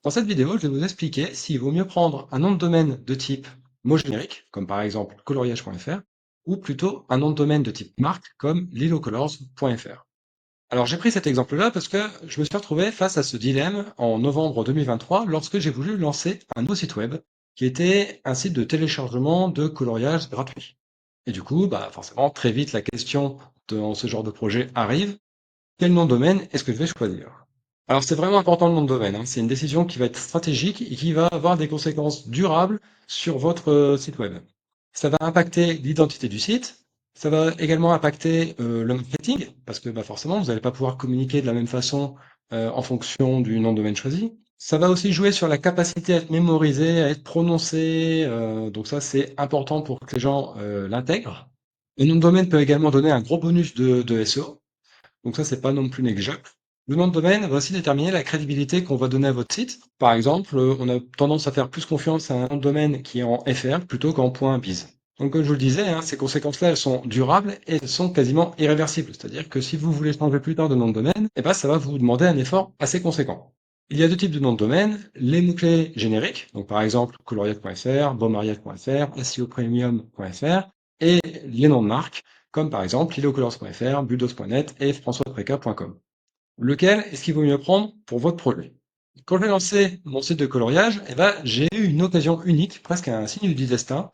Dans cette vidéo, je vais vous expliquer s'il vaut mieux prendre un nom de domaine de type mot générique, comme par exemple coloriage.fr, ou plutôt un nom de domaine de type marque, comme lilocolors.fr. Alors j'ai pris cet exemple-là parce que je me suis retrouvé face à ce dilemme en novembre 2023 lorsque j'ai voulu lancer un nouveau site web qui était un site de téléchargement de coloriage gratuit. Et du coup, forcément, très vite, la question dans ce genre de projet arrive, quel nom de domaine est-ce que je vais choisir? Alors c'est vraiment important le nom de domaine, hein. C'est une décision qui va être stratégique et qui va avoir des conséquences durables sur votre site web. Ça va impacter l'identité du site, ça va également impacter le marketing, parce que forcément, vous n'allez pas pouvoir communiquer de la même façon en fonction du nom de domaine choisi. Ça va aussi jouer sur la capacité à être mémorisé, à être prononcé, donc ça c'est important pour que les gens l'intègrent. Le nom de domaine peut également donner un gros bonus de SEO. Donc ça, c'est pas non plus négligeable. Le nom de domaine va aussi déterminer la crédibilité qu'on va donner à votre site. Par exemple, on a tendance à faire plus confiance à un nom de domaine qui est en .fr plutôt qu'en .biz. Donc comme je vous le disais, hein, ces conséquences-là, elles sont durables et elles sont quasiment irréversibles. C'est-à-dire que si vous voulez changer plus tard de nom de domaine, ça va vous demander un effort assez conséquent. Il y a deux types de noms de domaine, les mots-clés génériques, donc par exemple coloriage.fr, beaumariage.fr, seopremium.fr, et les noms de marque, comme par exemple lilocolors.fr, budos.net et françoispreca.com. Lequel est-ce qu'il vaut mieux prendre pour votre projet? Quand j'ai lancé mon site de coloriage, j'ai eu une occasion unique, presque un signe du destin.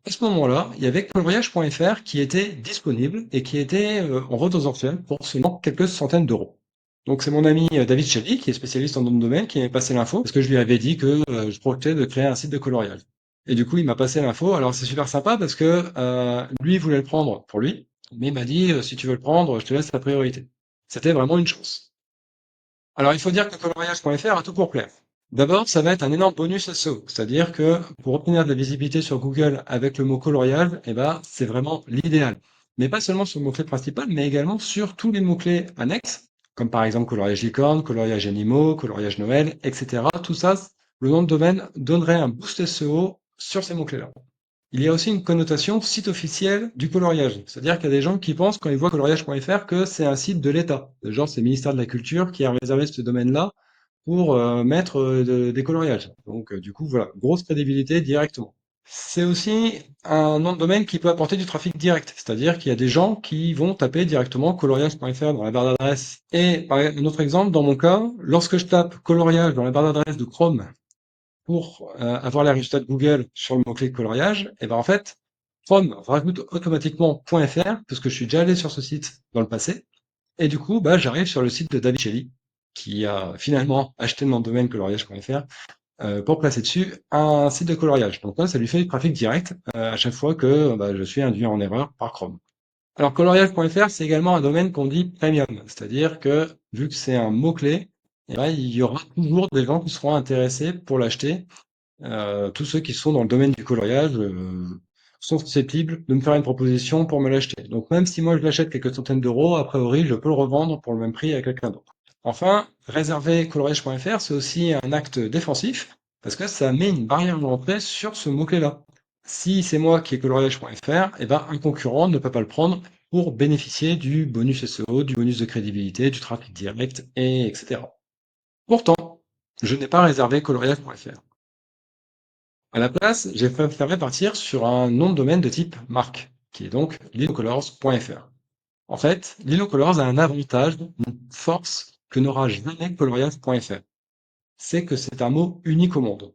À ce moment-là, il y avait coloriage.fr qui était disponible et qui était en vente aux enchères pour seulement quelques centaines d'euros. Donc c'est mon ami David Chelly, qui est spécialiste en nom de domaine, qui m'a passé l'info, parce que je lui avais dit que je projetais de créer un site de coloriage. Et du coup, il m'a passé l'info. Alors c'est super sympa parce que lui il voulait le prendre pour lui, mais il m'a dit si tu veux le prendre, je te laisse la priorité. C'était vraiment une chance. Alors, il faut dire que coloriage.fr a tout pour plaire. D'abord, ça va être un énorme bonus SEO, c'est-à-dire que pour obtenir de la visibilité sur Google avec le mot coloriage, c'est vraiment l'idéal. Mais pas seulement sur le mot-clé principal, mais également sur tous les mots-clés annexes, comme par exemple coloriage licorne, coloriage animaux, coloriage Noël, etc. Tout ça, le nom de domaine donnerait un boost SEO sur ces mots-clés-là. Il y a aussi une connotation site officiel du coloriage. C'est-à-dire qu'il y a des gens qui pensent, quand ils voient coloriage.fr, que c'est un site de l'État. Genre, c'est le ministère de la Culture qui a réservé ce domaine-là pour mettre des coloriages. Donc, du coup, voilà, grosse crédibilité directement. C'est aussi un nom de domaine qui peut apporter du trafic direct. C'est-à-dire qu'il y a des gens qui vont taper directement coloriage.fr dans la barre d'adresse. Et par un autre exemple, dans mon cas, lorsque je tape coloriage dans la barre d'adresse de Chrome pour avoir les résultats de Google sur le mot-clé coloriage, en fait, Chrome rajoute automatiquement .fr, parce que je suis déjà allé sur ce site dans le passé, et du coup, j'arrive sur le site de David Shelley, qui a finalement acheté le nom de domaine coloriage.fr, pour placer dessus un site de coloriage. Donc là, ça lui fait du trafic direct à chaque fois que je suis induit en erreur par Chrome. Alors coloriage.fr, c'est également un domaine qu'on dit premium, c'est-à-dire que vu que c'est un mot-clé, il y aura toujours des gens qui seront intéressés pour l'acheter. Tous ceux qui sont dans le domaine du coloriage sont susceptibles de me faire une proposition pour me l'acheter. Donc même si moi je l'achète quelques centaines d'euros, a priori je peux le revendre pour le même prix à quelqu'un d'autre. Enfin, réserver coloriage.fr, c'est aussi un acte défensif, parce que ça met une barrière d'entrée sur ce mot-clé-là. Si c'est moi qui ai coloriage.fr, un concurrent ne peut pas le prendre pour bénéficier du bonus SEO, du bonus de crédibilité, du trafic direct, et etc. Pourtant, je n'ai pas réservé coloriage.fr. À la place, j'ai préféré partir sur un nom de domaine de type marque, qui est donc lilocolors.fr. En fait, Lilocolors a un avantage, une force que n'aura jamais coloriage.fr. C'est que c'est un mot unique au monde.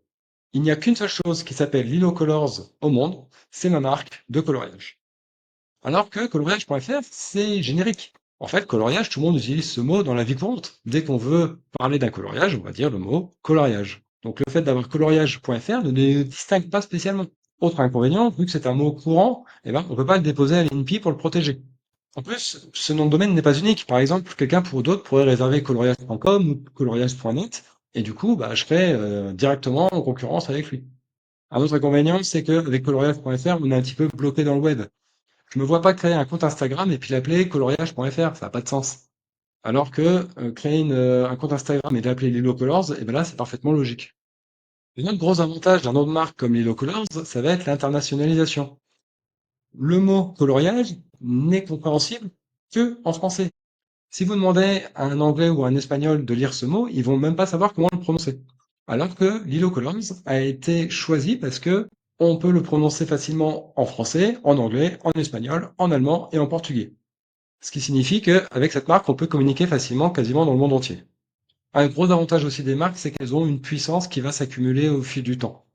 Il n'y a qu'une seule chose qui s'appelle Lilocolors au monde, c'est ma marque de coloriage. Alors que coloriage.fr, c'est générique. En fait, coloriage, tout le monde utilise ce mot dans la vie courante. Dès qu'on veut parler d'un coloriage, on va dire le mot coloriage. Donc le fait d'avoir coloriage.fr ne le distingue pas spécialement. Autre inconvénient, vu que c'est un mot courant, on ne peut pas le déposer à l'INPI pour le protéger. En plus, ce nom de domaine n'est pas unique. Par exemple, quelqu'un pour d'autres pourrait réserver coloriage.com ou coloriage.net, et du coup, je serais directement en concurrence avec lui. Un autre inconvénient, c'est qu'avec coloriage.fr, on est un petit peu bloqué dans le web. Je me vois pas créer un compte Instagram et puis l'appeler coloriage.fr, ça n'a pas de sens. Alors que créer un compte Instagram et l'appeler Lilo Colors, là, c'est parfaitement logique. Un autre gros avantage d'un nom de marque comme Lilo Colors, ça va être l'internationalisation. Le mot coloriage n'est compréhensible que en français. Si vous demandez à un anglais ou à un espagnol de lire ce mot, ils vont même pas savoir comment le prononcer. Alors que Lilo Colors a été choisi parce que on peut le prononcer facilement en français, en anglais, en espagnol, en allemand et en portugais. Ce qui signifie qu'avec cette marque, on peut communiquer facilement quasiment dans le monde entier. Un gros avantage aussi des marques, c'est qu'elles ont une puissance qui va s'accumuler au fil du temps.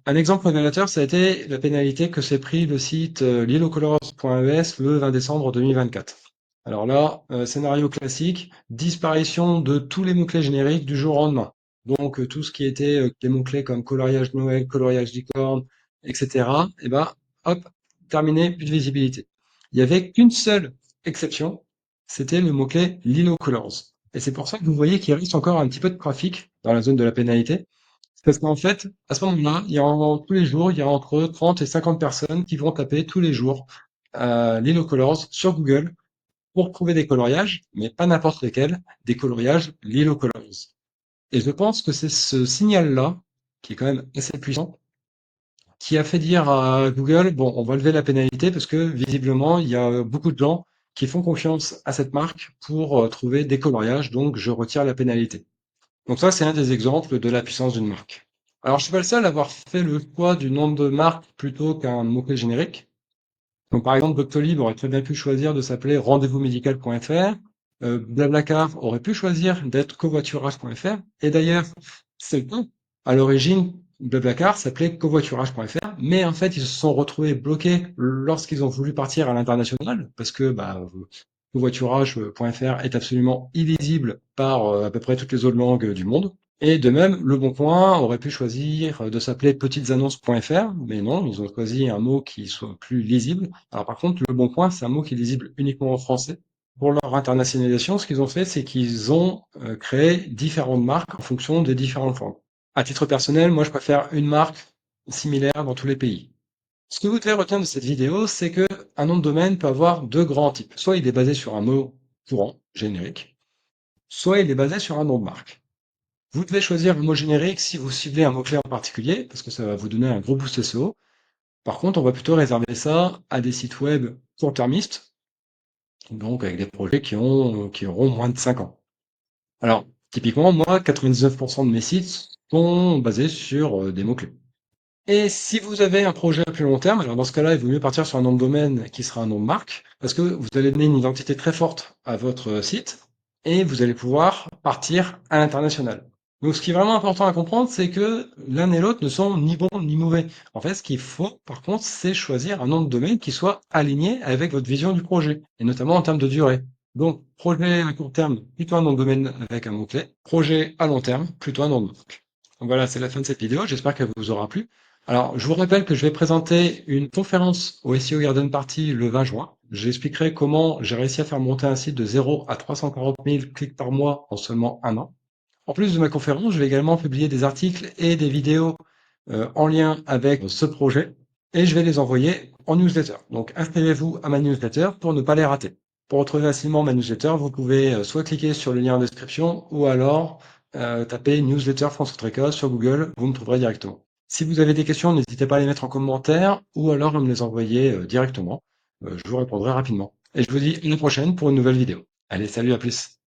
Un exemple révélateur, ça a été la pénalité que s'est pris le site lilocolors.es le 20 décembre 2024. Alors là, scénario classique, disparition de tous les mots-clés génériques du jour au lendemain. Donc tout ce qui était des mots-clés comme coloriage Noël, coloriage licorne, etc. Et ben, hop, terminé, plus de visibilité. Il y avait qu'une seule exception, c'était le mot-clé Lilo Colors. Et c'est pour ça que vous voyez qu'il reste encore un petit peu de trafic dans la zone de la pénalité. Parce qu'en fait, à ce moment-là, tous les jours, il y a entre 30 et 50 personnes qui vont taper tous les jours Lilo Colors sur Google pour trouver des coloriages, mais pas n'importe lesquels, des coloriages Lilo Colors. Et je pense que c'est ce signal-là, qui est quand même assez puissant, qui a fait dire à Google, bon, on va lever la pénalité parce que visiblement, il y a beaucoup de gens qui font confiance à cette marque pour trouver des coloriages, donc je retire la pénalité. Donc ça, c'est un des exemples de la puissance d'une marque. Alors, je suis pas le seul à avoir fait le choix du nom de marque plutôt qu'un mot-clé générique. Donc, par exemple, Doctolib aurait très bien pu choisir de s'appeler rendez-vous-médical.fr. Blablacar aurait pu choisir d'être covoiturage.fr. Et d'ailleurs, c'est le cas. À l'origine, Blablacar s'appelait covoiturage.fr, mais en fait, ils se sont retrouvés bloqués lorsqu'ils ont voulu partir à l'international, parce que covoiturage.fr est absolument illisible par à peu près toutes les autres langues du monde. Et de même, Le Bon Coin aurait pu choisir de s'appeler petitesannonces.fr, mais non, ils ont choisi un mot qui soit plus lisible. Alors par contre, Le Bon Coin, c'est un mot qui est lisible uniquement en français. Pour leur internationalisation, ce qu'ils ont fait, c'est qu'ils ont créé différentes marques en fonction des différentes langues. À titre personnel, moi, je préfère une marque similaire dans tous les pays. Ce que vous devez retenir de cette vidéo, c'est que un nom de domaine peut avoir deux grands types. Soit il est basé sur un mot courant, générique, soit il est basé sur un nom de marque. Vous devez choisir un mot générique si vous ciblez un mot-clé en particulier, parce que ça va vous donner un gros boost SEO. Par contre, on va plutôt réserver ça à des sites web court-termistes, donc avec des projets qui auront moins de 5 ans. Alors, typiquement, moi, 99% de mes sites sont basés sur des mots-clés. Et si vous avez un projet à plus long terme, alors dans ce cas-là, il vaut mieux partir sur un nom de domaine qui sera un nom de marque, parce que vous allez donner une identité très forte à votre site, et vous allez pouvoir partir à l'international. Donc ce qui est vraiment important à comprendre, c'est que l'un et l'autre ne sont ni bons ni mauvais. En fait, ce qu'il faut, par contre, c'est choisir un nom de domaine qui soit aligné avec votre vision du projet, et notamment en termes de durée. Donc, projet à court terme, plutôt un nom de domaine avec un mot-clé. Projet à long terme, plutôt un nom de marque. Donc voilà, c'est la fin de cette vidéo. J'espère qu'elle vous aura plu. Alors, je vous rappelle que je vais présenter une conférence au SEO Garden Party le 20 juin. J'expliquerai comment j'ai réussi à faire monter un site de 0 à 340 000 clics par mois en seulement un an. En plus de ma conférence, je vais également publier des articles et des vidéos en lien avec ce projet et je vais les envoyer en newsletter. Donc, inscrivez-vous à ma newsletter pour ne pas les rater. Pour retrouver facilement ma newsletter, vous pouvez soit cliquer sur le lien en description ou alors taper newsletter France Outreca sur Google, vous me trouverez directement. Si vous avez des questions, n'hésitez pas à les mettre en commentaire ou alors à me les envoyer directement. Je vous répondrai rapidement. Et je vous dis à la prochaine pour une nouvelle vidéo. Allez, salut, à plus.